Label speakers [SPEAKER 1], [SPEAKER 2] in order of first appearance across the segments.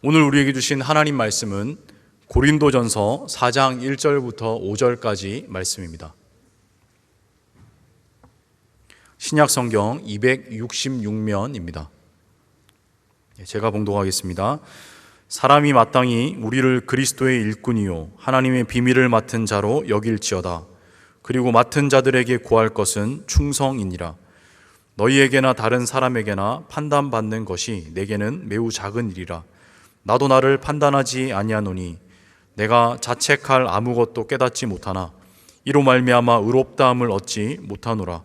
[SPEAKER 1] 오늘 우리에게 주신 하나님 말씀은 고린도전서 4장 1절부터 5절까지 말씀입니다. 신약성경 266면입니다. 제가 봉독하겠습니다. 사람이 마땅히 우리를 그리스도의 일꾼이요 하나님의 비밀을 맡은 자로 여길지어다. 그리고 맡은 자들에게 구할 것은 충성이니라. 너희에게나 다른 사람에게나 판단받는 것이 내게는 매우 작은 일이라. 나도 나를 판단하지 아니하노니 내가 자책할 아무것도 깨닫지 못하나 이로 말미암아 의롭다함을 얻지 못하노라.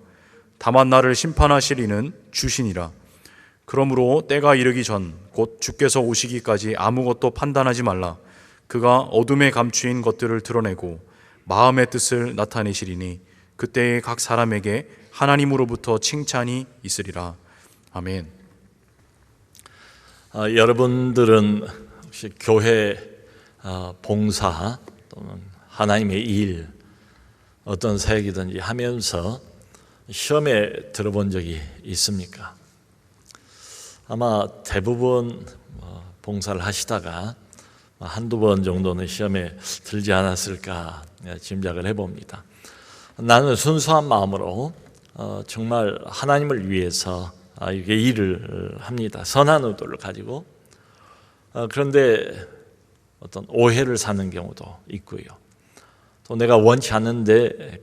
[SPEAKER 1] 다만 나를 심판하실 이는 주시니라. 그러므로 때가 이르기 전 곧 주께서 오시기까지 아무것도 판단하지 말라. 그가 어둠에 감추인 것들을 드러내고 마음의 뜻을 나타내시리니 그때에 각 사람에게 하나님으로부터 칭찬이 있으리라. 아멘.
[SPEAKER 2] 여러분들은 혹시 교회 봉사 또는 하나님의 일 어떤 사역이든지 하면서 시험에 들어본 적이 있습니까? 아마 대부분 봉사를 하시다가 한두 번 정도는 시험에 들지 않았을까 짐작을 해봅니다. 나는 순수한 마음으로 정말 하나님을 위해서 이게 일을 합니다. 선한 의도를 가지고. 그런데 어떤 오해를 사는 경우도 있고요. 또 내가 원치 않는데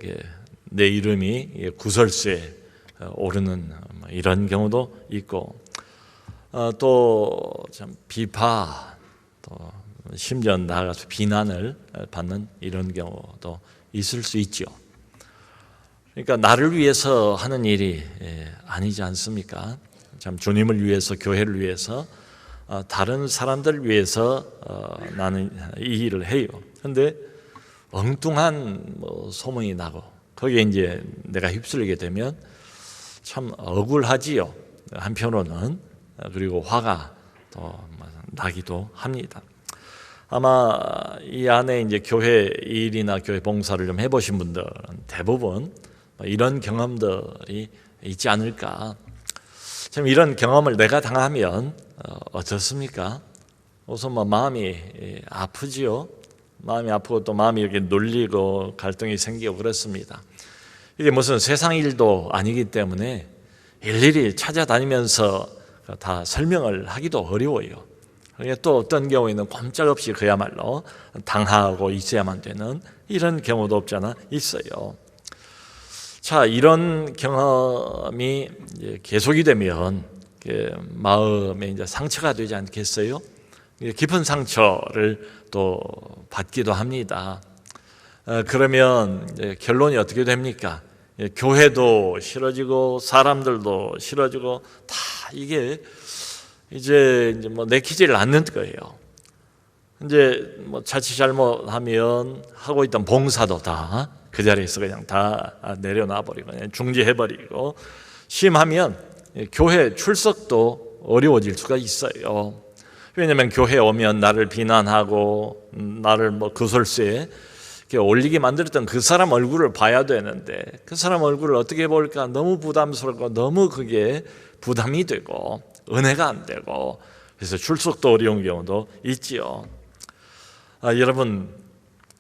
[SPEAKER 2] 내 이름이 구설수에 오르는 이런 경우도 있고, 또 참 비파, 또 심지어 나아가서 비난을 받는 이런 경우도 있을 수 있죠. 그러니까 나를 위해서 하는 일이 아니지 않습니까? 참 주님을 위해서, 교회를 위해서, 다른 사람들을 위해서 나는 이 일을 해요. 그런데 엉뚱한 소문이 나고 거기에 이제 내가 휩쓸리게 되면 참 억울하지요. 한편으로는. 그리고 화가 또 나기도 합니다. 아마 이 안에 이제 교회 일이나 교회 봉사를 좀 해보신 분들은 대부분 이런 경험들이 있지 않을까. 참 이런 경험을 내가 당하면 어떻습니까? 우선 마음이 아프지요. 마음이 아프고 또 마음이 이렇게 눌리고 갈등이 생기고 그렇습니다. 이게 무슨 세상 일도 아니기 때문에 일일이 찾아다니면서 다 설명을 하기도 어려워요. 또 어떤 경우에는 꼼짝없이 그야말로 당하고 있어야만 되는 이런 경우도 없잖아 있어요. 자, 이런 경험이 계속이 되면 마음에 이제 상처가 되지 않겠어요? 깊은 상처를 또 받기도 합니다. 그러면 결론이 어떻게 됩니까? 교회도 싫어지고 사람들도 싫어지고 다 이게 이제 내키지를 않는 거예요. 이제 자칫 잘못하면 하고 있던 봉사도 다 그 자리에서 그냥 다 내려놔 버리고 중지해 버리고, 심하면 교회 출석도 어려워질 수가 있어요. 왜냐하면 교회에 오면 나를 비난하고 나를 구설수에 올리게 만들었던 그 사람 얼굴을 봐야 되는데 그 사람 얼굴을 어떻게 볼까 너무 부담스럽고 너무 그게 부담이 되고 은혜가 안 되고, 그래서 출석도 어려운 경우도 있지요. 여러분,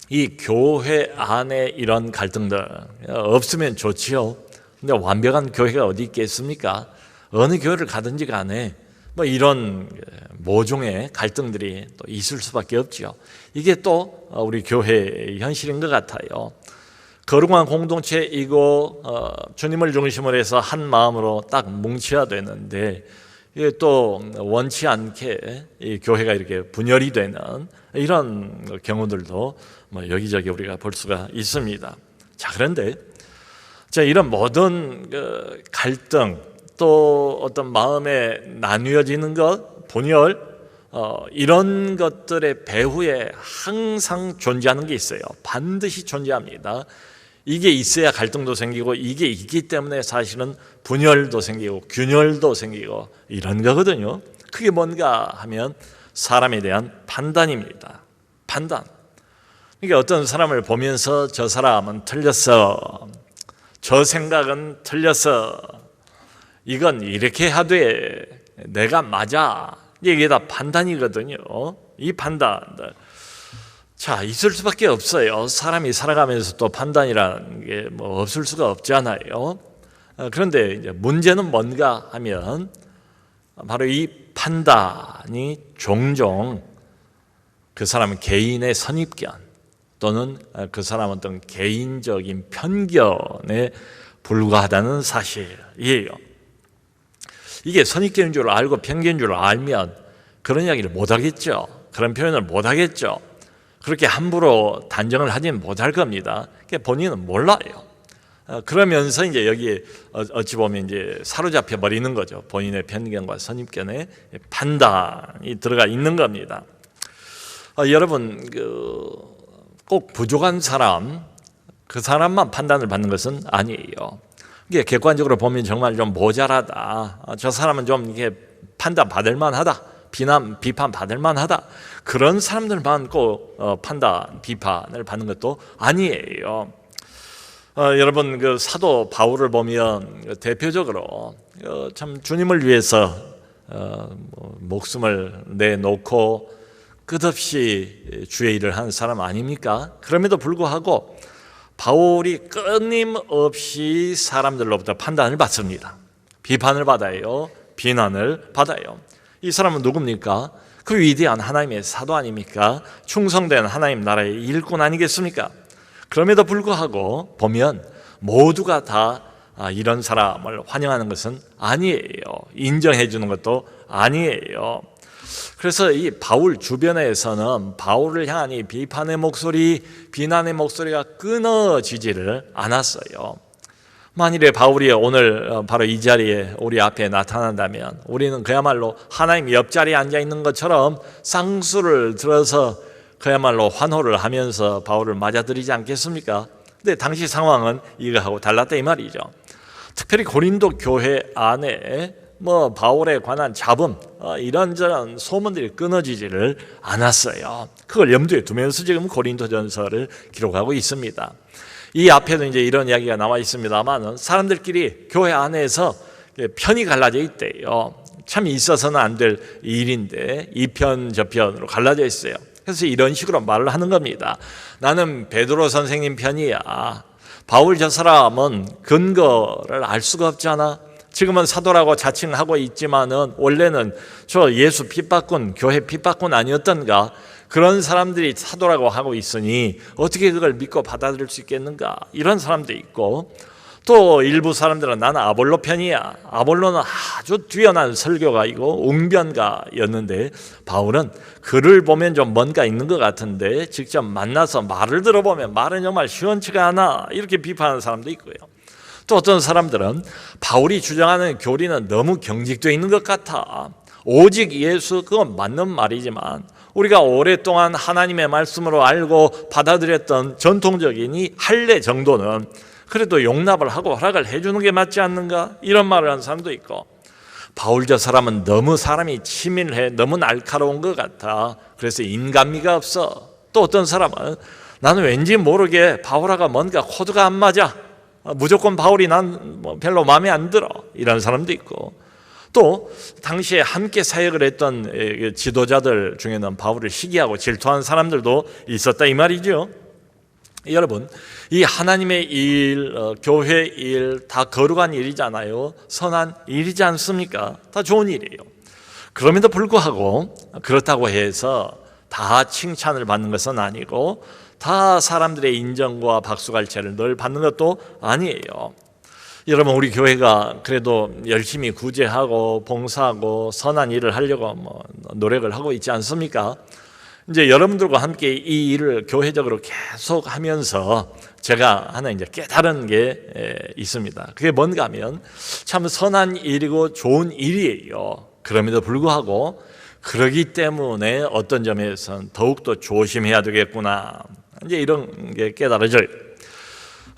[SPEAKER 2] 이 교회 안에 이런 갈등들 없으면 좋지요. 근데 완벽한 교회가 어디 있겠습니까? 어느 교회를 가든지 간에 이런 모종의 갈등들이 또 있을 수밖에 없죠. 이게 또 우리 교회의 현실인 것 같아요. 거룩한 공동체이고 주님을 중심으로 해서 한 마음으로 딱 뭉쳐야 되는데, 이게 또 원치 않게 이 교회가 이렇게 분열이 되는 이런 경우들도 여기저기 우리가 볼 수가 있습니다. 자, 그런데 이런 모든 갈등, 또 어떤 마음에 나뉘어지는 것, 분열, 이런 것들의 배후에 항상 존재하는 게 있어요. 반드시 존재합니다. 이게 있어야 갈등도 생기고, 이게 있기 때문에 사실은 분열도 생기고 균열도 생기고 이런 거거든요. 그게 뭔가 하면 사람에 대한 판단입니다. 판단. 그러니까 어떤 사람을 보면서 저 사람은 틀렸어, 저 생각은 틀렸어, 이건 이렇게 하되 내가 맞아, 이게 다 판단이거든요. 이 판단, 자, 있을 수밖에 없어요. 사람이 살아가면서 또 판단이라는 게 뭐 없을 수가 없잖아요. 그런데 이제 문제는 뭔가 하면 바로 이 판단이 종종 그 사람 개인의 선입견 또는 그 사람 어떤 개인적인 편견에 불과하다는 사실이에요. 이게 선입견인 줄 알고 편견인 줄 알면 그런 이야기를 못하겠죠. 그런 표현을 못하겠죠. 그렇게 함부로 단정을 하지는 못할 겁니다. 본인은 몰라요. 그러면서 이제 여기 어찌 보면 이제 사로잡혀 버리는 거죠. 본인의 편견과 선입견에 판단이 들어가 있는 겁니다. 여러분, 꼭 부족한 사람, 그 사람만 판단을 받는 것은 아니에요. 이게 객관적으로 보면 정말 좀 모자라다. 저 사람은 좀 이게 판단 받을 만하다. 비판 받을 만하다. 그런 사람들만 꼭 판단, 비판을 받는 것도 아니에요. 여러분, 그 사도 바울을 보면 대표적으로 참 주님을 위해서 목숨을 내놓고 끝없이 주의 일을 하는 사람 아닙니까? 그럼에도 불구하고 바울이 끊임없이 사람들로부터 판단을 받습니다. 비판을 받아요. 비난을 받아요. 이 사람은 누굽니까? 그 위대한 하나님의 사도 아닙니까? 충성된 하나님 나라의 일꾼 아니겠습니까? 그럼에도 불구하고 보면 모두가 다 이런 사람을 환영하는 것은 아니에요. 인정해 주는 것도 아니에요. 그래서 이 바울 주변에서는 바울을 향한 이 비판의 목소리, 비난의 목소리가 끊어지지를 않았어요. 만일에 바울이 오늘 바로 이 자리에 우리 앞에 나타난다면 우리는 그야말로 하나님 옆자리에 앉아 있는 것처럼 쌍수를 들어서 그야말로 환호를 하면서 바울을 맞아들이지 않겠습니까? 근데 당시 상황은 이거하고 달랐다 이 말이죠. 특별히 고린도 교회 안에 바울에 관한 잡음 이런저런 소문들이 끊어지지를 않았어요. 그걸 염두에 두면서 지금 고린도전서를 기록하고 있습니다. 이 앞에도 이제 이런 이야기가 나와 있습니다만 사람들끼리 교회 안에서 편이 갈라져 있대요. 참 있어서는 안 될 일인데 이 편 저 편으로 갈라져 있어요. 그래서 이런 식으로 말을 하는 겁니다. 나는 베드로 선생님 편이야. 바울 저 사람은 근거를 알 수가 없잖아. 지금은 사도라고 자칭하고 있지만은 원래는 저 예수 핍박군, 교회 핍박군 아니었던가? 그런 사람들이 사도라고 하고 있으니 어떻게 그걸 믿고 받아들일 수 있겠는가? 이런 사람도 있고 또 일부 사람들은 나는 아볼로 편이야. 아볼로는 아주 뛰어난 설교가이고 웅변가였는데 바울은 글을 보면 좀 뭔가 있는 것 같은데 직접 만나서 말을 들어보면 말은 정말 시원치가 않아. 이렇게 비판하는 사람도 있고요. 또 어떤 사람들은 바울이 주장하는 교리는 너무 경직되어 있는 것 같아. 오직 예수, 그건 맞는 말이지만 우리가 오랫동안 하나님의 말씀으로 알고 받아들였던 전통적인 이 할례 정도는 그래도 용납을 하고 허락을 해주는 게 맞지 않는가? 이런 말을 하는 사람도 있고 바울 저 사람은 너무 사람이 치밀해, 너무 날카로운 것 같아. 그래서 인간미가 없어. 또 어떤 사람은 나는 왠지 모르게 바울하고 뭔가 코드가 안 맞아. 무조건 바울이 난 별로 마음에 안 들어. 이런 사람도 있고 또 당시에 함께 사역을 했던 지도자들 중에는 바울을 시기하고 질투하는 사람들도 있었다 이 말이죠. 여러분, 이 하나님의 일, 교회 일 다 거룩한 일이잖아요. 선한 일이지 않습니까? 다 좋은 일이에요. 그럼에도 불구하고 그렇다고 해서 다 칭찬을 받는 것은 아니고 다 사람들의 인정과 박수갈채를 늘 받는 것도 아니에요. 여러분, 우리 교회가 그래도 열심히 구제하고 봉사하고 선한 일을 하려고 노력을 하고 있지 않습니까? 이제 여러분들과 함께 이 일을 교회적으로 계속 하면서 제가 하나 이제 깨달은 게 있습니다. 그게 뭔가 하면 참 선한 일이고 좋은 일이에요. 그럼에도 불구하고 그러기 때문에 어떤 점에서는 더욱더 조심해야 되겠구나. 이제 이런 게 깨달아져요.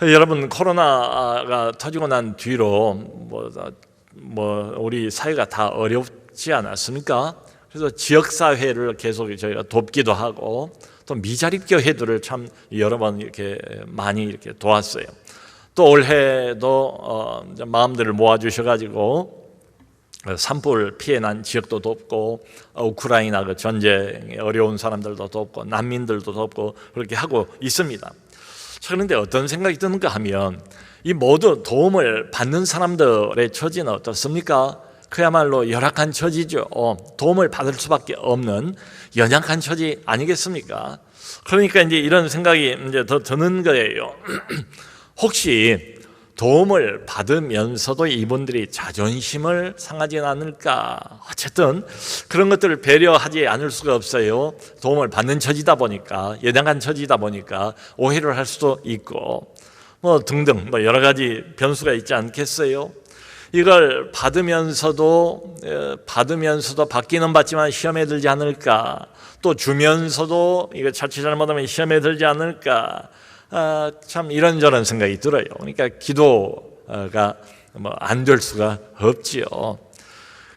[SPEAKER 2] 여러분, 코로나가 터지고 난 뒤로 우리 사회가 다 어렵지 않았습니까? 그래서 지역사회를 계속 저희가 돕기도 하고 또 미자립 교회들을 참 여러 번 이렇게 많이 이렇게 도왔어요. 또 올해도 마음들을 모아주셔가지고 산불 피해 난 지역도 돕고 우크라이나 그 전쟁에 어려운 사람들도 돕고 난민들도 돕고 그렇게 하고 있습니다. 자, 그런데 어떤 생각이 드는가 하면 이 모두 도움을 받는 사람들의 처지는 어떻습니까? 그야말로 열악한 처지죠. 도움을 받을 수밖에 없는 연약한 처지 아니겠습니까? 그러니까 이제 이런 생각이 이제 더 드는 거예요. 혹시 도움을 받으면서도 이분들이 자존심을 상하지 않을까? 어쨌든 그런 것들을 배려하지 않을 수가 없어요. 도움을 받는 처지다 보니까, 연약한 처지다 보니까 오해를 할 수도 있고 뭐 등등 뭐 여러 가지 변수가 있지 않겠어요? 이걸 받으면서도 받기는 받지만 시험에 들지 않을까? 또 주면서도 이거 자칫 잘못하면 시험에 들지 않을까? 참 이런저런 생각이 들어요. 그러니까 기도가 뭐 안 될 수가 없지요.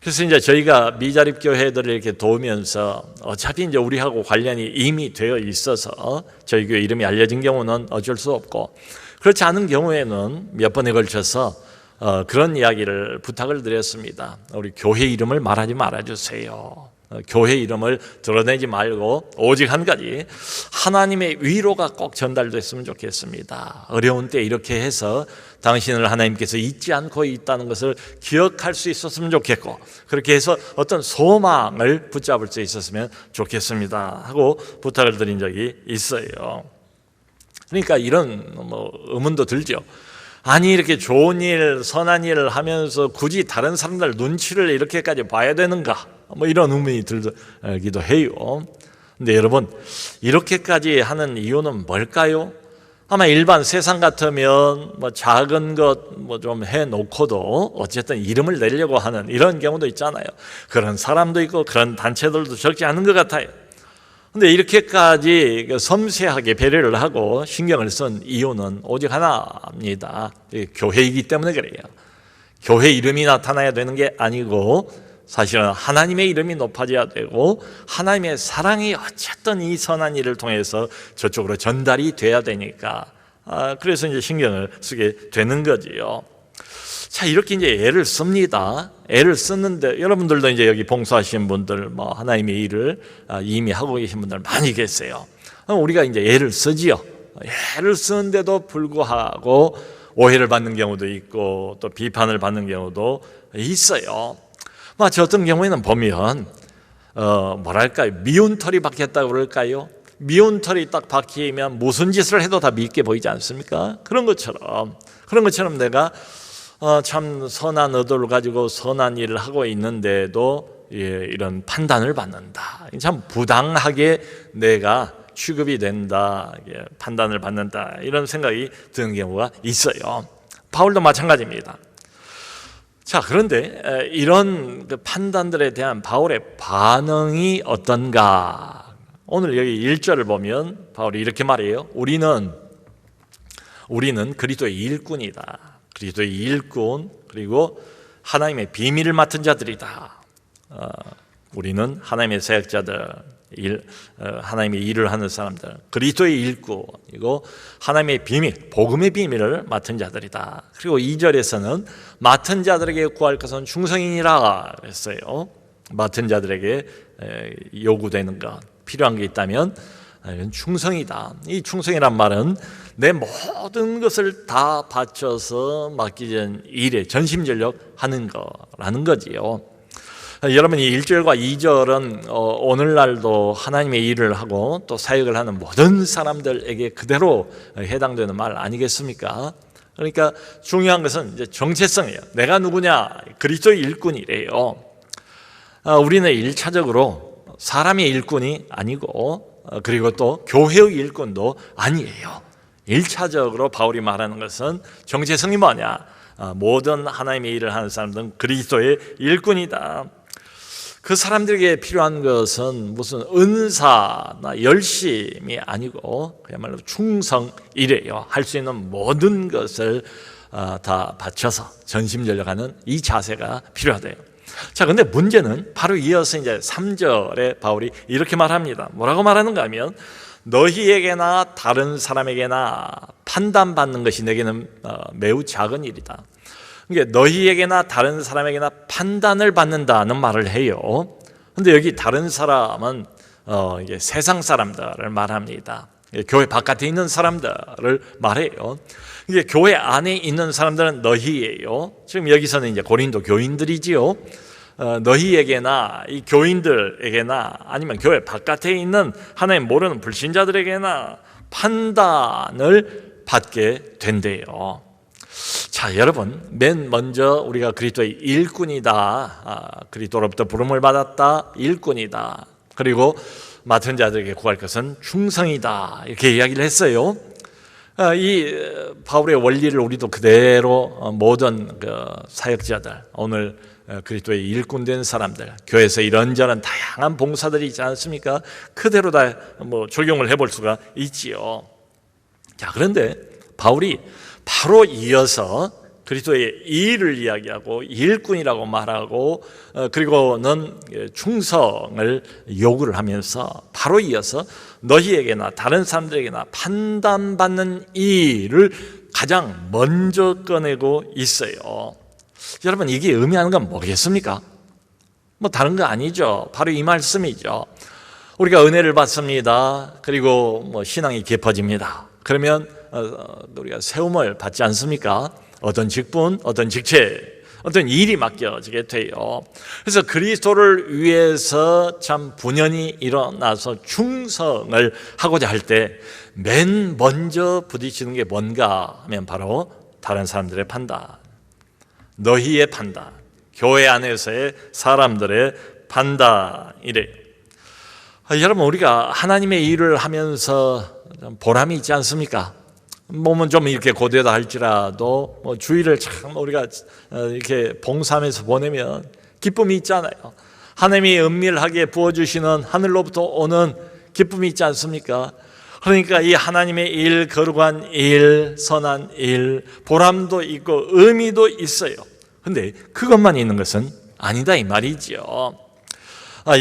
[SPEAKER 2] 그래서 이제 저희가 미자립 교회들을 이렇게 도우면서 어차피 이제 우리하고 관련이 이미 되어 있어서 저희 교회 이름이 알려진 경우는 어쩔 수 없고, 그렇지 않은 경우에는 몇 번에 걸쳐서 그런 이야기를 부탁을 드렸습니다. 우리 교회 이름을 말하지 말아주세요. 교회 이름을 드러내지 말고 오직 한 가지, 하나님의 위로가 꼭 전달됐으면 좋겠습니다. 어려운 때 이렇게 해서 당신을 하나님께서 잊지 않고 있다는 것을 기억할 수 있었으면 좋겠고, 그렇게 해서 어떤 소망을 붙잡을 수 있었으면 좋겠습니다 하고 부탁을 드린 적이 있어요. 그러니까 이런 뭐 의문도 들죠. 아니 이렇게 좋은 일, 선한 일을 하면서 굳이 다른 사람들 눈치를 이렇게까지 봐야 되는가? 뭐 이런 의문이 들기도 해요. 근데 여러분, 이렇게까지 하는 이유는 뭘까요? 아마 일반 세상 같으면 뭐 작은 것 뭐 좀 해놓고도 어쨌든 이름을 내려고 하는 이런 경우도 있잖아요. 그런 사람도 있고 그런 단체들도 적지 않은 것 같아요. 근데 이렇게까지 섬세하게 배려를 하고 신경을 쓴 이유는 오직 하나입니다. 교회이기 때문에 그래요. 교회 이름이 나타나야 되는 게 아니고 사실은 하나님의 이름이 높아져야 되고 하나님의 사랑이 어쨌든 이 선한 일을 통해서 저쪽으로 전달이 돼야 되니까 그래서 이제 신경을 쓰게 되는 거지요. 자, 이렇게 이제 애를 씁니다. 애를 쓰는데 여러분들도 이제 여기 봉사하시는 분들, 뭐 하나님의 일을 이미 하고 계신 분들 많이 계세요. 우리가 이제 애를 쓰지요. 애를 쓰는데도 불구하고 오해를 받는 경우도 있고 또 비판을 받는 경우도 있어요. 마치 어떤 경우에는 보면 뭐랄까요, 미운 털이 박혔다고 그럴까요? 미운 털이 딱 박히면 무슨 짓을 해도 다 밉게 보이지 않습니까? 그런 것처럼 내가 참 선한 의도를 가지고 선한 일을 하고 있는데도 이런 판단을 받는다. 참 부당하게 내가 취급이 된다, 판단을 받는다, 이런 생각이 드는 경우가 있어요. 바울도 마찬가지입니다. 자, 그런데 이런 그 판단들에 대한 바울의 반응이 어떤가? 오늘 여기 1절을 보면 바울이 이렇게 말해요. 우리는 그리스도의 일꾼이다. 그리스도의 일꾼, 그리고 하나님의 비밀을 맡은 자들이다. 우리는 하나님의 사역자들, 하나님의 일을 하는 사람들, 그리스도의 일꾼이고 하나님의 비밀, 복음의 비밀을 맡은 자들이다. 그리고 2절에서는 맡은 자들에게 구할 것은 충성이니라 했어요. 맡은 자들에게 요구되는 것, 필요한 게 있다면 이건 충성이다. 이 충성이란 말은 내 모든 것을 다 바쳐서 맡기는 일에 전심전력 하는 거라는 거지요. 여러분이 1절과 2절은 오늘날도 하나님의 일을 하고 또 사역을 하는 모든 사람들에게 그대로 해당되는 말 아니겠습니까? 그러니까 중요한 것은 이제 정체성이에요. 내가 누구냐? 그리스도의 일꾼이래요. 우리는 1차적으로 사람의 일꾼이 아니고 그리고 또 교회의 일꾼도 아니에요. 1차적으로 바울이 말하는 것은 정체성이 뭐냐? 모든 하나님의 일을 하는 사람들은 그리스도의 일꾼이다. 그 사람들에게 필요한 것은 무슨 은사나 열심이 아니고 그야말로 충성이래요. 할 수 있는 모든 것을 다 바쳐서 전심전력하는 이 자세가 필요하대요. 자, 근데 문제는 바로 이어서 이제 3절에 바울이 이렇게 말합니다. 뭐라고 말하는가 하면 너희에게나 다른 사람에게나 판단받는 것이 내게는 매우 작은 일이다. 그러니까 너희에게나 다른 사람에게나 판단을 받는다는 말을 해요. 근데 여기 다른 사람은 이게 세상 사람들을 말합니다. 교회 바깥에 있는 사람들을 말해요. 이게 교회 안에 있는 사람들은 너희예요. 지금 여기서는 이제 고린도 교인들이지요. 너희에게나 이 교인들에게나 아니면 교회 바깥에 있는 하나님 모르는 불신자들에게나 판단을 받게 된대요. 자, 여러분, 맨 먼저 우리가 그리스도의 일꾼이다, 그리스도로부터 부름을 받았다, 일꾼이다, 그리고 맡은 자들에게 구할 것은 충성이다, 이렇게 이야기를 했어요. 이 바울의 원리를 우리도 그대로 모든 사역자들, 오늘 그리스도의 일꾼된 사람들, 교회에서 이런저런 다양한 봉사들이 있지 않습니까? 그대로 다 적용을 해볼 수가 있지요. 자, 그런데 바울이 바로 이어서 그리스도의 일을 이야기하고 일꾼이라고 말하고 그리고는 충성을 요구를 하면서 바로 이어서 너희에게나 다른 사람들에게나 판단받는 일을 가장 먼저 꺼내고 있어요. 여러분, 이게 의미하는 건 뭐겠습니까? 다른 거 아니죠. 바로 이 말씀이죠. 우리가 은혜를 받습니다. 그리고 신앙이 깊어집니다. 그러면 우리가 세움을 받지 않습니까? 어떤 직분, 어떤 직책, 어떤 일이 맡겨지게 돼요. 그래서 그리스도를 위해서 참 분연히 일어나서 충성을 하고자 할 때 맨 먼저 부딪히는 게 뭔가 하면 바로 다른 사람들의 판단, 너희의 판단, 교회 안에서의 사람들의 판단이래요. 여러분, 우리가 하나님의 일을 하면서 보람이 있지 않습니까? 몸은 좀 이렇게 고되다 할지라도 주일을 참 우리가 이렇게 봉사하면서 보내면 기쁨이 있잖아요. 하나님이 은밀하게 부어주시는 하늘로부터 오는 기쁨이 있지 않습니까? 그러니까 이 하나님의 일, 거룩한 일, 선한 일, 보람도 있고 의미도 있어요. 근데 그것만 있는 것은 아니다, 이 말이죠.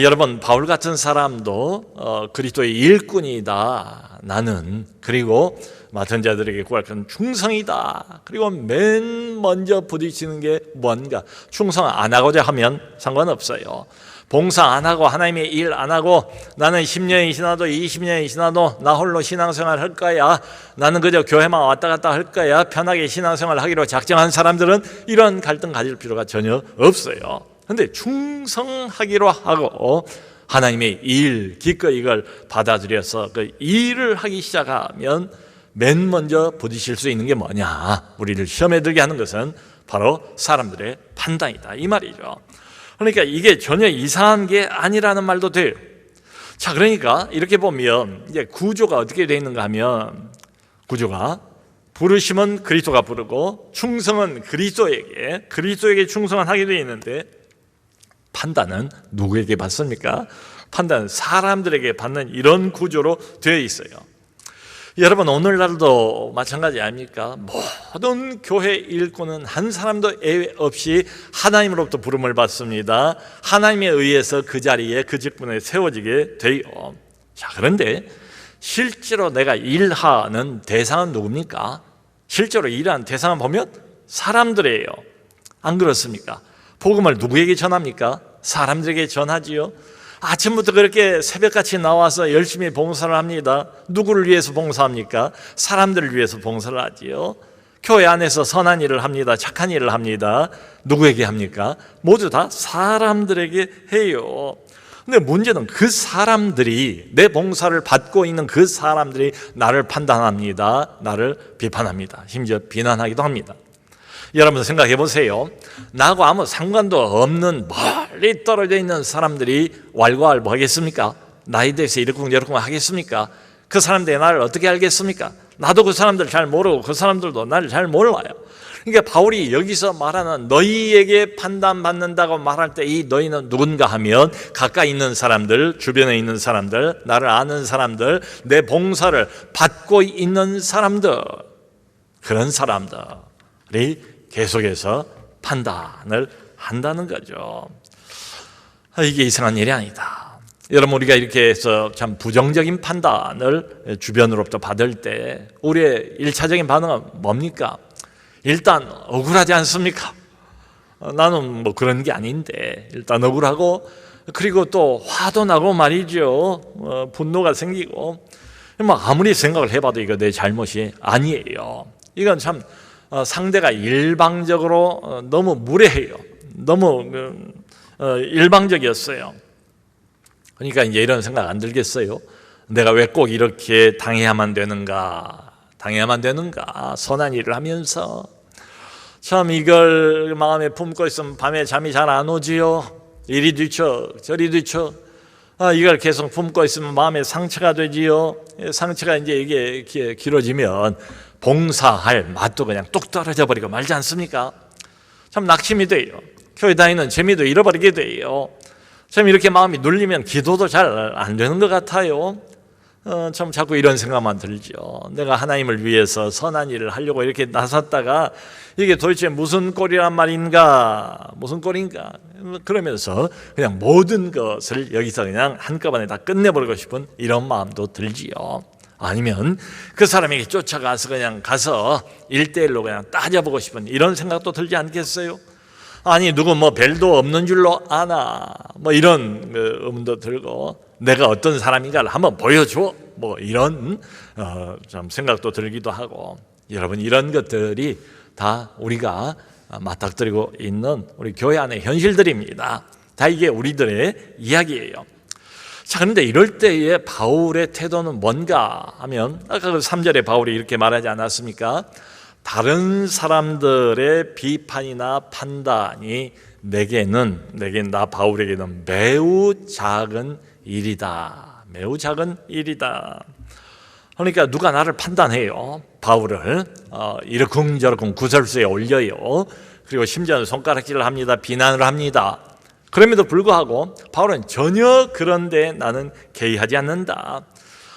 [SPEAKER 2] 여러분, 바울 같은 사람도 그리스도의 일꾼이다, 나는, 그리고 맡은 자들에게 구할 것은 충성이다, 그리고 맨 먼저 부딪히는 게 뭔가, 충성 안 하고자 하면 상관없어요. 봉사 안 하고 하나님의 일 안 하고 나는 10년이 지나도 20년이 지나도 나 홀로 신앙생활 할 거야, 나는 그저 교회만 왔다 갔다 할 거야, 편하게 신앙생활 하기로 작정한 사람들은 이런 갈등 가질 필요가 전혀 없어요. 그런데 충성하기로 하고 하나님의 일, 기꺼이 이걸 받아들여서 그 일을 하기 시작하면 맨 먼저 부딪힐 수 있는 게 뭐냐, 우리를 시험에 들게 하는 것은 바로 사람들의 판단이다, 이 말이죠. 그러니까 이게 전혀 이상한 게 아니라는 말도 돼요. 자, 그러니까 이렇게 보면 이제 구조가 어떻게 되어 있는가 하면, 구조가 부르심은 그리스도가 부르고 충성은 그리스도에게 충성을 하게 되어 있는데, 판단은 누구에게 받습니까? 판단은 사람들에게 받는 이런 구조로 되어 있어요. 여러분, 오늘날도 마찬가지 아닙니까? 모든 교회 일꾼은 한 사람도 예외 없이 하나님으로부터 부름을 받습니다. 하나님에 의해서 그 자리에, 그 직분에 세워지게 돼요. 자, 그런데 실제로 내가 일하는 대상은 누굽니까? 실제로 일하는 대상은 보면 사람들이에요. 안 그렇습니까? 복음을 누구에게 전합니까? 사람들에게 전하지요. 아침부터 그렇게 새벽같이 나와서 열심히 봉사를 합니다. 누구를 위해서 봉사합니까? 사람들을 위해서 봉사를 하지요. 교회 안에서 선한 일을 합니다. 착한 일을 합니다. 누구에게 합니까? 모두 다 사람들에게 해요. 근데 문제는 그 사람들이, 내 봉사를 받고 있는 그 사람들이 나를 판단합니다. 나를 비판합니다. 심지어 비난하기도 합니다. 여러분 생각해 보세요. 나하고 아무 상관도 없는 멀리 떨어져 있는 사람들이 왈가왈부 하겠습니까? 나에 대해서 이렇고 저렇고 하겠습니까? 그 사람들이 나를 어떻게 알겠습니까? 나도 그 사람들 잘 모르고 그 사람들도 나를 잘 몰라요. 그러니까 바울이 여기서 말하는 너희에게 판단받는다고 말할 때 이 너희는 누군가 하면 가까이 있는 사람들, 주변에 있는 사람들, 나를 아는 사람들, 내 봉사를 받고 있는 사람들, 그런 사람들이 계속해서 판단을 한다는 거죠. 이게 이상한 일이 아니다. 여러분, 우리가 이렇게 해서 참 부정적인 판단을 주변으로부터 받을 때 우리의 1차적인 반응은 뭡니까? 일단 억울하지 않습니까? 나는 뭐 그런 게 아닌데 일단 억울하고 그리고 또 화도 나고 말이죠. 분노가 생기고 뭐 아무리 생각을 해봐도 이거 내 잘못이 아니에요. 이건 참 상대가 일방적으로 너무 무례해요. 너무 일방적이었어요. 그러니까 이제 이런 생각 안 들겠어요? 내가 왜 꼭 이렇게 당해야만 되는가? 선한 일을 하면서 참 이걸 마음에 품고 있으면 밤에 잠이 잘 안 오지요. 이리 뒤쳐 저리 뒤쳐. 이걸 계속 품고 있으면 마음에 상처가 되지요. 상처가 이제 이게 길어지면 봉사할 맛도 그냥 뚝 떨어져 버리고 말지 않습니까? 참 낙심이 돼요. 교회 다니는 재미도 잃어버리게 돼요. 참 이렇게 마음이 눌리면 기도도 잘 안 되는 것 같아요. 참 자꾸 이런 생각만 들죠. 내가 하나님을 위해서 선한 일을 하려고 이렇게 나섰다가 이게 도대체 무슨 꼴이란 말인가? 무슨 꼴인가? 그러면서 그냥 모든 것을 여기서 그냥 한꺼번에 다 끝내버리고 싶은 이런 마음도 들지요. 아니면 그 사람에게 쫓아가서 그냥 가서 1대1로 그냥 따져보고 싶은 이런 생각도 들지 않겠어요? 아니 누구 뭐 별도 없는 줄로 아나 뭐 이런 의문도 들고 내가 어떤 사람인가를 한번 보여줘 뭐 이런 좀 생각도 들기도 하고 여러분 이런 것들이 다 우리가 맞닥뜨리고 있는 우리 교회 안의 현실들입니다. 다 이게 우리들의 이야기예요. 자, 그런데 이럴 때에 바울의 태도는 뭔가 하면 아까 그 3절에 바울이 이렇게 말하지 않았습니까? 다른 사람들의 비판이나 판단이 내게는 나 바울에게는 매우 작은 일이다. 매우 작은 일이다. 그러니까 누가 나를 판단해요. 바울을 이러쿵저러쿵 구설수에 올려요. 그리고 심지어는 손가락질을 합니다. 비난을 합니다. 그럼에도 불구하고 바울은 전혀 그런데 나는 개의하지 않는다.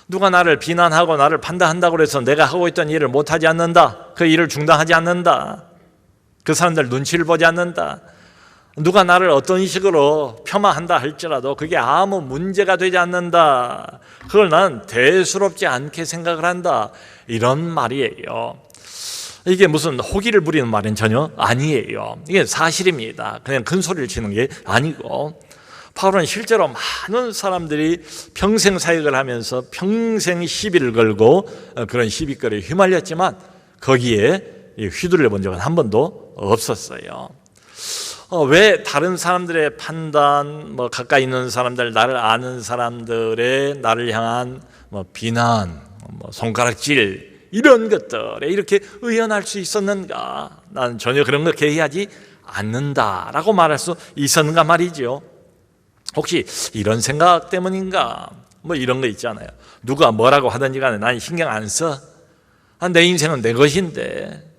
[SPEAKER 2] 누가 나를 비난하고 나를 판단한다고 해서 내가 하고 있던 일을 못하지 않는다. 그 일을 중단하지 않는다. 그 사람들 눈치를 보지 않는다. 누가 나를 어떤 식으로 폄하한다 할지라도 그게 아무 문제가 되지 않는다. 그걸 나는 대수롭지 않게 생각을 한다. 이런 말이에요. 이게 무슨 호기를 부리는 말은 전혀 아니에요. 이게 사실입니다. 그냥 큰 소리를 치는 게 아니고 바울은 실제로 많은 사람들이 평생 사역을 하면서 평생 시비를 걸고 그런 시비거리에 휘말렸지만 거기에 휘둘려 본 적은 한 번도 없었어요. 왜 다른 사람들의 판단, 뭐 가까이 있는 사람들, 나를 아는 사람들의 나를 향한 비난, 손가락질 이런 것들에 이렇게 의연할 수 있었는가? 나는 전혀 그런 거 개의하지 않는다라고 말할 수 있었는가 말이죠. 혹시 이런 생각 때문인가? 뭐 이런 거 있잖아요. 누가 뭐라고 하든지 간에 난 신경 안 써. 내 인생은 내 것인데.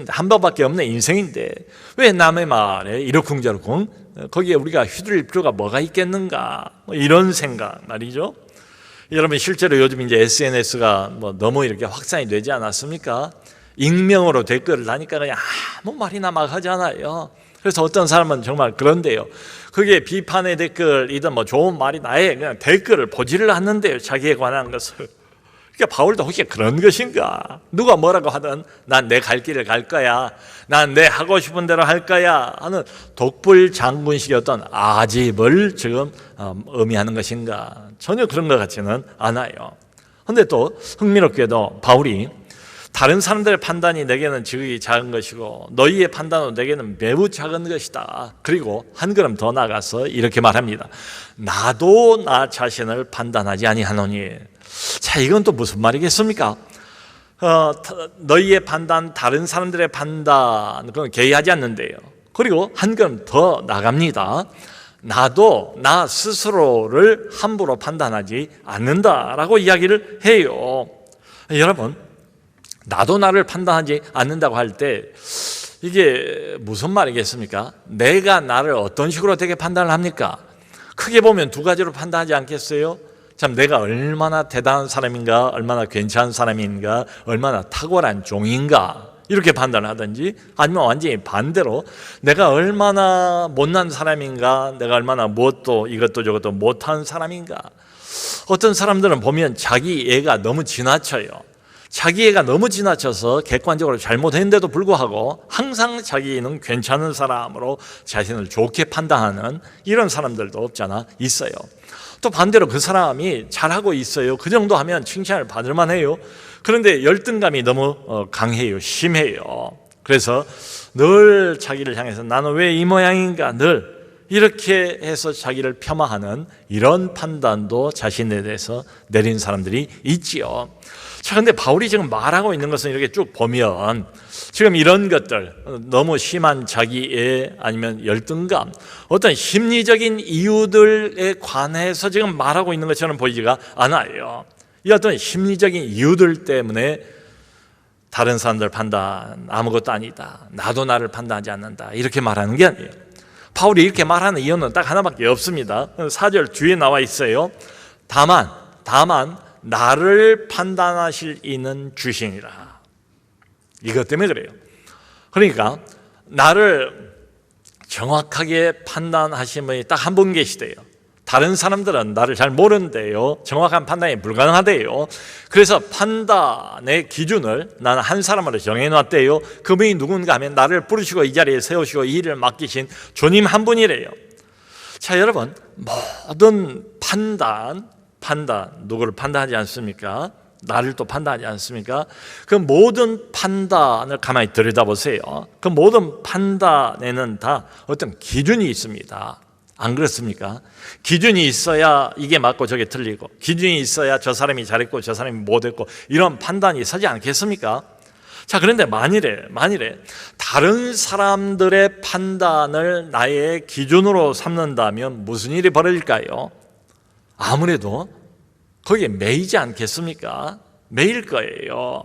[SPEAKER 2] 한 번밖에 없는 인생인데 왜 남의 말에 이러쿵저러쿵 거기에 우리가 휘둘릴 필요가 뭐가 있겠는가? 뭐 이런 생각 말이죠. 여러분 실제로 요즘 이제 SNS가 너무 이렇게 확산이 되지 않았습니까? 익명으로 댓글을 다니까 그냥 아무 말이나 막 하잖아요. 그래서 어떤 사람은 정말 그런데요. 그게 비판의 댓글이든 좋은 말이나 아예 그냥 댓글을 보지를 않는데요. 자기에 관한 것을. 그러니까 바울도 혹시 그런 것인가? 누가 뭐라고 하든 난 내 갈 길을 갈 거야. 난 내 하고 싶은 대로 할 거야 하는 독불 장군식의 어떤 아집을 지금 의미하는 것인가? 전혀 그런 것 같지는 않아요. 그런데 또 흥미롭게도 바울이 다른 사람들의 판단이 내게는 지극히 작은 것이고 너희의 판단은 내게는 매우 작은 것이다. 그리고 한 걸음 더 나가서 이렇게 말합니다. 나도 나 자신을 판단하지 아니하노니. 자, 이건 또 무슨 말이겠습니까? 너희의 판단, 다른 사람들의 판단 그건 개의하지 않는데요. 그리고 한 걸음 더 나갑니다. 나도 나 스스로를 함부로 판단하지 않는다라고 이야기를 해요. 여러분, 나도 나를 판단하지 않는다고 할 때 이게 무슨 말이겠습니까? 내가 나를 어떤 식으로 어떻게 판단을 합니까? 크게 보면 두 가지로 판단하지 않겠어요? 참 내가 얼마나 대단한 사람인가, 얼마나 괜찮은 사람인가, 얼마나 탁월한 종인가 이렇게 판단을 하든지 아니면 완전히 반대로 내가 얼마나 못난 사람인가, 내가 얼마나 무엇도 이것도 저것도 못한 사람인가. 어떤 사람들은 보면 자기 애가 너무 지나쳐요. 자기애가 너무 지나쳐서 객관적으로 잘못했는데도 불구하고 항상 자기는 괜찮은 사람으로 자신을 좋게 판단하는 이런 사람들도 없잖아, 있어요. 또 반대로 그 사람이 잘하고 있어요. 그 정도 하면 칭찬을 받을 만해요. 그런데 열등감이 너무 강해요. 심해요. 그래서 늘 자기를 향해서 나는 왜 이 모양인가, 늘 이렇게 해서 자기를 폄하하는 이런 판단도 자신에 대해서 내린 사람들이 있지요. 자, 근데 바울이 지금 말하고 있는 것은 이렇게 쭉 보면 지금 이런 것들, 너무 심한 자기애 아니면 열등감, 어떤 심리적인 이유들에 관해서 지금 말하고 있는 것처럼 보이지가 않아요. 이 어떤 심리적인 이유들 때문에 다른 사람들 판단 아무것도 아니다, 나도 나를 판단하지 않는다, 이렇게 말하는 게 아니에요. 바울이 이렇게 말하는 이유는 딱 하나밖에 없습니다. 4절 뒤에 나와 있어요. 다만 나를 판단하실 이는 주시니라. 이것 때문에 그래요. 그러니까 나를 정확하게 판단하시는 분이 딱 한 분 계시대요. 다른 사람들은 나를 잘 모르는데요, 정확한 판단이 불가능하대요. 그래서 판단의 기준을 나는 한 사람으로 정해놨대요. 그분이 누군가 하면 나를 부르시고 이 자리에 세우시고 이 일을 맡기신 주님 한 분이래요. 자, 여러분, 모든 판단 누구를 판단하지 않습니까? 나를 또 판단하지 않습니까? 그 모든 판단을 가만히 들여다보세요. 그 모든 판단에는 다 어떤 기준이 있습니다. 안 그렇습니까? 기준이 있어야 이게 맞고 저게 틀리고, 기준이 있어야 저 사람이 잘했고 저 사람이 못했고, 이런 판단이 서지 않겠습니까? 자, 그런데 만일에 다른 사람들의 판단을 나의 기준으로 삼는다면 무슨 일이 벌어질까요? 아무래도 거기에 매이지 않겠습니까? 매일 거예요.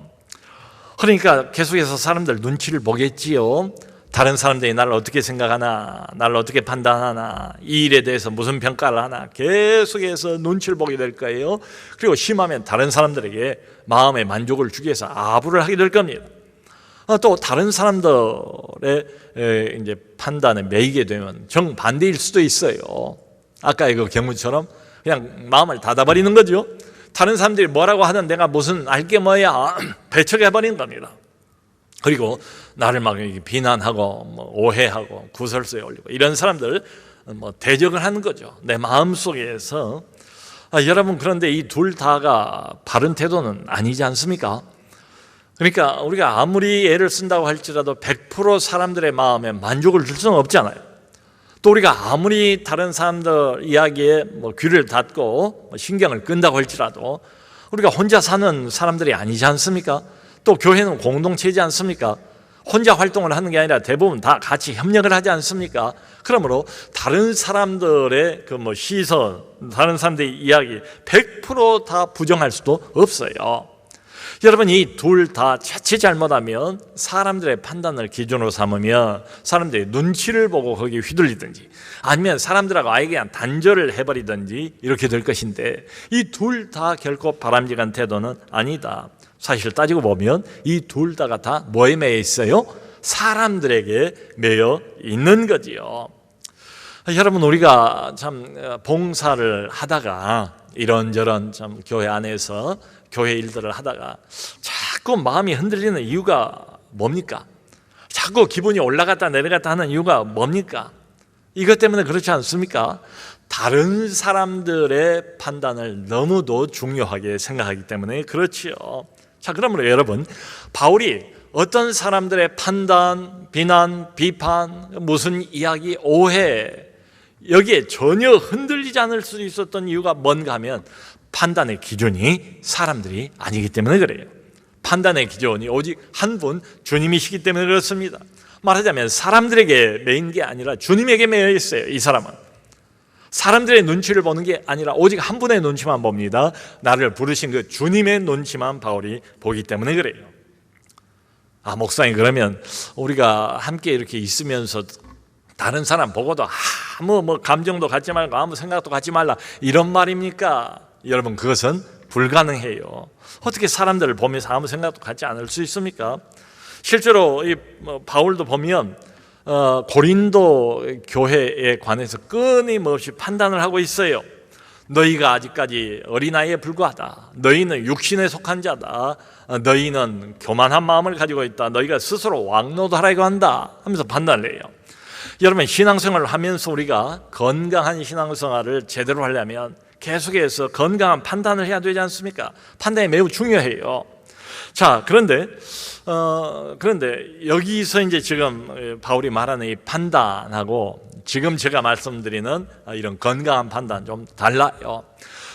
[SPEAKER 2] 그러니까 계속해서 사람들 눈치를 보겠지요. 다른 사람들이 나를 어떻게 생각하나, 나를 어떻게 판단하나, 이 일에 대해서 무슨 평가를 하나, 계속해서 눈치를 보게 될 거예요. 그리고 심하면 다른 사람들에게 마음의 만족을 주기 위해서 아부를 하게 될 겁니다. 또 다른 사람들의 이제 판단에 매이게 되면 정반대일 수도 있어요. 아까의 그 경우처럼 그냥 마음을 닫아버리는 거죠. 다른 사람들이 뭐라고 하든 내가 무슨 알게 뭐야, 배척해버리는 겁니다. 그리고 나를 막 비난하고 오해하고 구설수에 올리고, 이런 사람들 대적을 하는 거죠, 내 마음속에서. 여러분, 그런데 이 둘 다가 바른 태도는 아니지 않습니까? 그러니까 우리가 아무리 애를 쓴다고 할지라도 100% 사람들의 마음에 만족을 줄 수는 없잖아요. 또 우리가 아무리 다른 사람들 이야기에 귀를 닫고 신경을 끈다고 할지라도 우리가 혼자 사는 사람들이 아니지 않습니까? 또 교회는 공동체이지 않습니까? 혼자 활동을 하는 게 아니라 대부분 다 같이 협력을 하지 않습니까? 그러므로 다른 사람들의 시선, 다른 사람들의 이야기 100% 다 부정할 수도 없어요. 여러분, 이 둘 다 자칫 잘못하면 사람들의 판단을 기준으로 삼으면 사람들이 눈치를 보고 거기에 휘둘리든지, 아니면 사람들하고 아예 그냥 단절을 해버리든지 이렇게 될 것인데, 이 둘 다 결코 바람직한 태도는 아니다. 사실 따지고 보면 이 둘 다가 다 뭐에 매여 있어요? 사람들에게 매여 있는 거지요. 여러분, 우리가 참 봉사를 하다가 이런저런 참 교회 안에서 교회 일들을 하다가 자꾸 마음이 흔들리는 이유가 뭡니까? 자꾸 기분이 올라갔다 내려갔다 하는 이유가 뭡니까? 이것 때문에 그렇지 않습니까? 다른 사람들의 판단을 너무도 중요하게 생각하기 때문에 그렇지요. 자, 그러므로 여러분, 바울이 어떤 사람들의 판단, 비난, 비판, 무슨 이야기, 오해, 여기에 전혀 흔들리지 않을 수 있었던 이유가 뭔가 하면 판단의 기준이 사람들이 아니기 때문에 그래요. 판단의 기준이 오직 한 분, 주님이시기 때문에 그렇습니다. 말하자면 사람들에게 매인 게 아니라 주님에게 매여 있어요. 이 사람은 사람들의 눈치를 보는 게 아니라 오직 한 분의 눈치만 봅니다. 나를 부르신 그 주님의 눈치만 바울이 보기 때문에 그래요. 목사님, 그러면 우리가 함께 이렇게 있으면서 다른 사람 보고도 아무 감정도 갖지 말고 아무 생각도 갖지 말라, 이런 말입니까? 여러분, 그것은 불가능해요. 어떻게 사람들을 보면서 아무 생각도 갖지 않을 수 있습니까? 실제로 이 바울도 보면 고린도 교회에 관해서 끊임없이 판단을 하고 있어요. 너희가 아직까지 어린아이에 불과하다. 너희는 육신에 속한 자다. 너희는 교만한 마음을 가지고 있다. 너희가 스스로 왕노도하라고 한다 하면서 판단을 해요. 여러분, 신앙생활을 하면서 우리가 건강한 신앙생활을 제대로 하려면 계속해서 건강한 판단을 해야 되지 않습니까? 판단이 매우 중요해요. 자, 그런데 여기서 이제 지금 바울이 말하는 이 판단하고 지금 제가 말씀드리는 이런 건강한 판단 좀 달라요.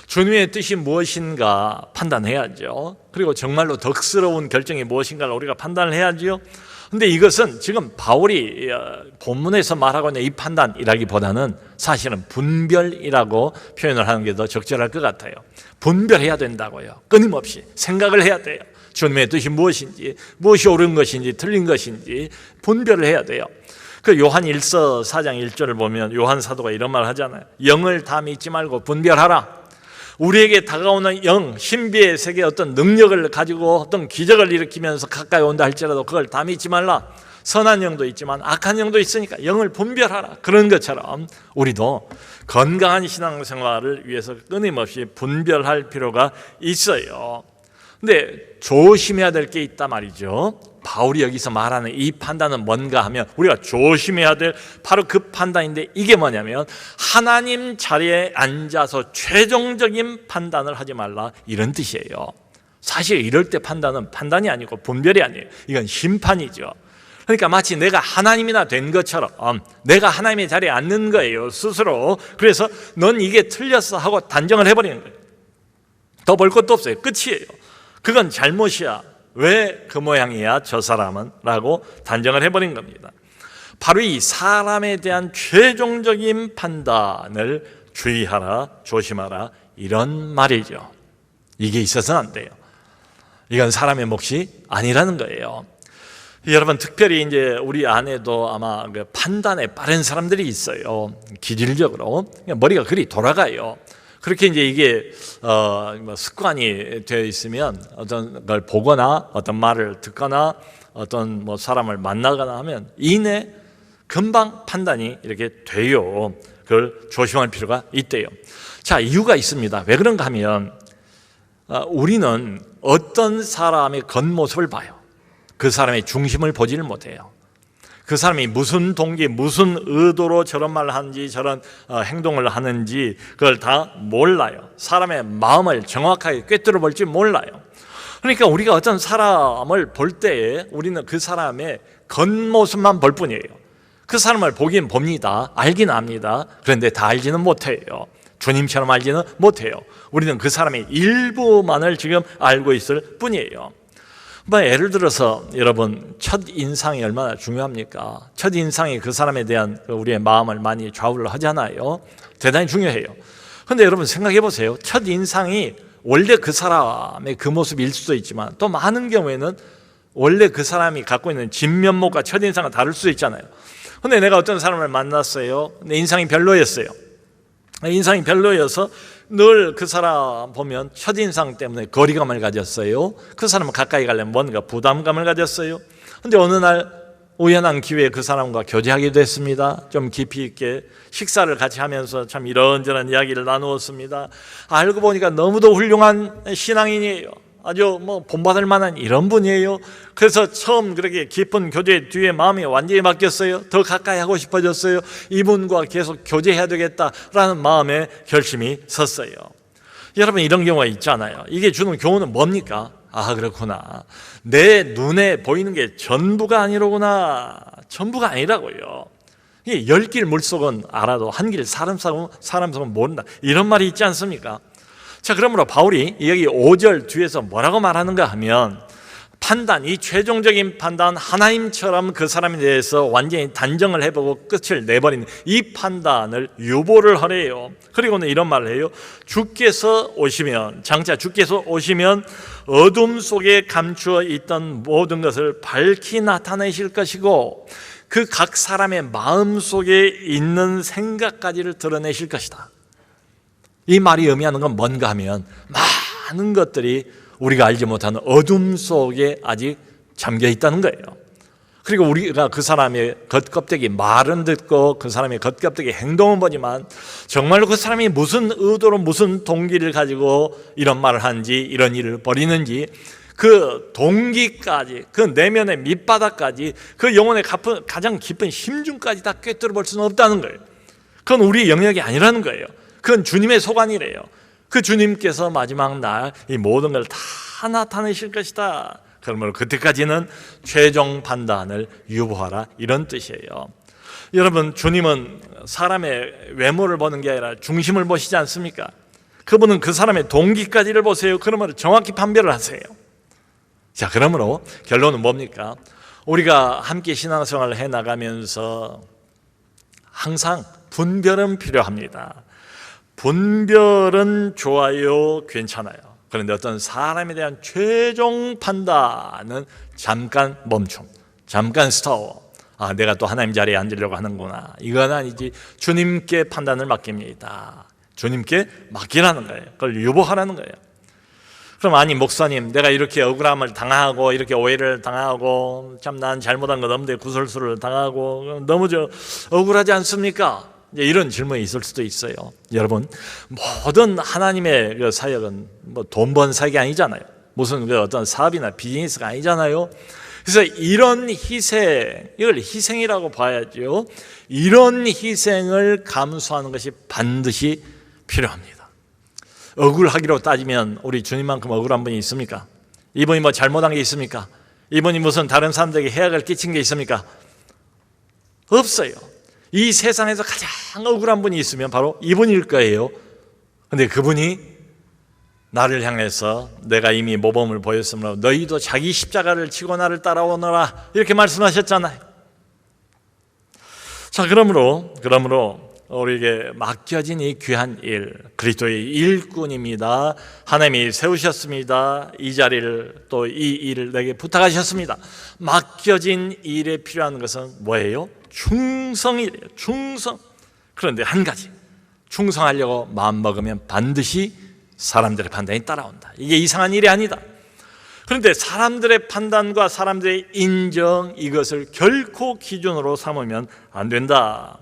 [SPEAKER 2] 주님의 뜻이 무엇인가 판단해야죠. 그리고 정말로 덕스러운 결정이 무엇인가를 우리가 판단을 해야죠. 근데 이것은 지금 바울이 본문에서 말하고 있는 이 판단이라기보다는 사실은 분별이라고 표현을 하는 게 더 적절할 것 같아요. 분별해야 된다고요. 끊임없이 생각을 해야 돼요. 주님의 뜻이 무엇인지, 무엇이 옳은 것인지 틀린 것인지 분별을 해야 돼요. 그 요한 1서 4장 1절을 보면 요한 사도가 이런 말을 하잖아요. 영을 다 믿지 말고 분별하라. 우리에게 다가오는 영, 신비의 세계의 어떤 능력을 가지고 어떤 기적을 일으키면서 가까이 온다 할지라도 그걸 다 믿지 말라. 선한 영도 있지만 악한 영도 있으니까 영을 분별하라. 그런 것처럼 우리도 건강한 신앙생활을 위해서 끊임없이 분별할 필요가 있어요. 근데 조심해야 될 게 있단 말이죠. 바울이 여기서 말하는 이 판단은 뭔가 하면 우리가 조심해야 될 바로 그 판단인데, 이게 뭐냐면 하나님 자리에 앉아서 최종적인 판단을 하지 말라, 이런 뜻이에요. 사실 이럴 때 판단은 판단이 아니고 분별이 아니에요. 이건 심판이죠. 그러니까 마치 내가 하나님이나 된 것처럼 내가 하나님의 자리에 앉는 거예요, 스스로. 그래서 넌 이게 틀렸어 하고 단정을 해버리는 거예요. 더 볼 것도 없어요. 끝이에요. 그건 잘못이야. 왜 그 모양이야 저 사람은? 라고 단정을 해버린 겁니다. 바로 이 사람에 대한 최종적인 판단을 주의하라, 조심하라, 이런 말이죠. 이게 있어서는 안 돼요. 이건 사람의 몫이 아니라는 거예요. 여러분, 특별히 이제 우리 안에도 아마 그 판단에 빠른 사람들이 있어요. 기질적으로 머리가 그리 돌아가요. 그렇게 이제 이게 습관이 되어 있으면 어떤 걸 보거나 어떤 말을 듣거나 어떤 사람을 만나거나 하면 이내 금방 판단이 이렇게 돼요. 그걸 조심할 필요가 있대요. 자, 이유가 있습니다. 왜 그런가 하면 우리는 어떤 사람의 겉모습을 봐요. 그 사람의 중심을 보지를 못해요. 그 사람이 무슨 동기, 무슨 의도로 저런 말을 하는지, 저런 행동을 하는지 그걸 다 몰라요. 사람의 마음을 정확하게 꿰뚫어 볼지 몰라요. 그러니까 우리가 어떤 사람을 볼 때에 우리는 그 사람의 겉모습만 볼 뿐이에요. 그 사람을 보긴 봅니다. 알긴 압니다. 그런데 다 알지는 못해요. 주님처럼 알지는 못해요. 우리는 그 사람의 일부만을 지금 알고 있을 뿐이에요. 예를 들어서 여러분, 첫인상이 얼마나 중요합니까? 첫인상이 그 사람에 대한 우리의 마음을 많이 좌우를 하잖아요. 대단히 중요해요. 그런데 여러분 생각해 보세요. 첫인상이 원래 그 사람의 그 모습일 수도 있지만 또 많은 경우에는 원래 그 사람이 갖고 있는 진면목과 첫인상은 다를 수도 있잖아요. 그런데 내가 어떤 사람을 만났어요. 내 인상이 별로였어요. 인상이 별로여서 늘 그 사람 보면 첫인상 때문에 거리감을 가졌어요. 그 사람은 가까이 가려면 뭔가 부담감을 가졌어요. 그런데 어느 날 우연한 기회에 그 사람과 교제하게 됐습니다. 좀 깊이 있게 식사를 같이 하면서 참 이런저런 이야기를 나누었습니다. 알고 보니까 너무도 훌륭한 신앙인이에요. 아주 본받을 만한 이런 분이에요. 그래서 처음 그렇게 깊은 교제 뒤에 마음이 완전히 바뀌었어요. 더 가까이 하고 싶어졌어요. 이분과 계속 교제해야 되겠다라는 마음에 결심이 섰어요. 여러분, 이런 경우가 있잖아요. 이게 주는 교훈은 뭡니까? 아, 그렇구나. 내 눈에 보이는 게 전부가 아니로구나. 전부가 아니라고요. 이게 열 길 물속은 알아도 한 길 사람 속은 모른다. 이런 말이 있지 않습니까? 자, 그러므로 바울이 여기 5절 뒤에서 뭐라고 말하는가 하면 판단, 이 최종적인 판단, 하나님처럼 그 사람에 대해서 완전히 단정을 해보고 끝을 내버리는 이 판단을 유보를 하래요. 그리고는 이런 말을 해요. 주께서 오시면, 장차 주께서 오시면 어둠 속에 감추어 있던 모든 것을 밝히 나타내실 것이고 그 각 사람의 마음 속에 있는 생각까지를 드러내실 것이다. 이 말이 의미하는 건 뭔가 하면 많은 것들이 우리가 알지 못하는 어둠 속에 아직 잠겨 있다는 거예요. 그리고 우리가 그 사람의 겉껍데기 말은 듣고 그 사람의 겉껍데기 행동은 보지만 정말로 그 사람이 무슨 의도로 무슨 동기를 가지고 이런 말을 하는지 이런 일을 벌이는지 그 동기까지 그 내면의 밑바닥까지 그 영혼의 가장 깊은 심중까지 다 꿰뚫어 볼 수는 없다는 거예요. 그건 우리의 영역이 아니라는 거예요. 그건 주님의 소관이래요. 그 주님께서 마지막 날 이 모든 걸 다 나타내실 것이다. 그러므로 그때까지는 최종 판단을 유보하라, 이런 뜻이에요. 여러분, 주님은 사람의 외모를 보는 게 아니라 중심을 보시지 않습니까? 그분은 그 사람의 동기까지를 보세요. 그러므로 정확히 판별을 하세요. 자, 그러므로 결론은 뭡니까? 우리가 함께 신앙생활을 해나가면서 항상 분별은 필요합니다. 분별은 좋아요, 괜찮아요. 그런데 어떤 사람에 대한 최종 판단은 잠깐 멈춤, 잠깐 스톱. 내가 또 하나님 자리에 앉으려고 하는구나. 이건 아니지. 주님께 판단을 맡깁니다. 주님께 맡기라는 거예요. 그걸 유보하라는 거예요. 그럼 아니 목사님, 내가 이렇게 억울함을 당하고 이렇게 오해를 당하고 참 난 잘못한 것 없는데 구설수를 당하고 너무 억울하지 않습니까? 이제 이런 질문이 있을 수도 있어요. 여러분, 모든 하나님의 그 사역은 뭐 돈 번 사역이 아니잖아요. 무슨 그 어떤 사업이나 비즈니스가 아니잖아요. 그래서 이런 희생, 이걸 희생이라고 봐야죠. 이런 희생을 감수하는 것이 반드시 필요합니다. 억울하기로 따지면 우리 주님만큼 억울한 분이 있습니까? 이분이 뭐 잘못한 게 있습니까? 이분이 무슨 다른 사람들에게 해악을 끼친 게 있습니까? 없어요. 이 세상에서 가장 억울한 분이 있으면 바로 이분일 거예요. 그런데 그분이 나를 향해서 내가 이미 모범을 보였으므로 너희도 자기 십자가를 지고 나를 따라오너라, 이렇게 말씀하셨잖아요. 자, 그러므로 우리에게 맡겨진 이 귀한 일, 그리스도의 일꾼입니다. 하나님이 세우셨습니다. 이 자리를, 또 이 일을 내게 부탁하셨습니다. 맡겨진 일에 필요한 것은 뭐예요? 충성이래요. 충성. 그런데 한 가지, 충성하려고 마음먹으면 반드시 사람들의 판단이 따라온다. 이게 이상한 일이 아니다. 그런데 사람들의 판단과 사람들의 인정, 이것을 결코 기준으로 삼으면 안 된다.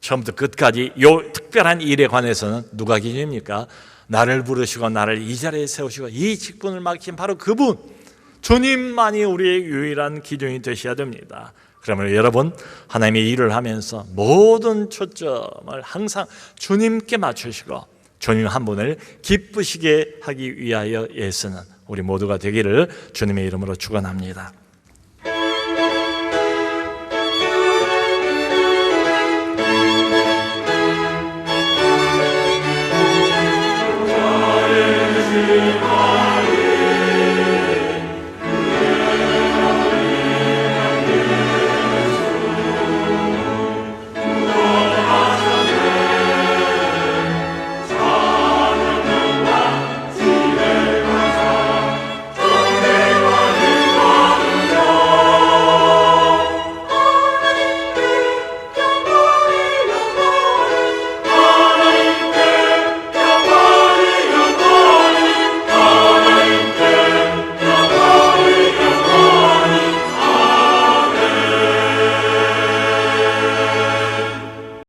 [SPEAKER 2] 처음부터 끝까지 이 특별한 일에 관해서는 누가 기준입니까? 나를 부르시고 나를 이 자리에 세우시고 이 직분을 맡긴 바로 그분, 주님만이 우리의 유일한 기준이 되셔야 됩니다. 그러면 여러분, 하나님의 일을 하면서 모든 초점을 항상 주님께 맞추시고 주님 한 분을 기쁘시게 하기 위하여 애쓰는 우리 모두가 되기를 주님의 이름으로 축원합니다.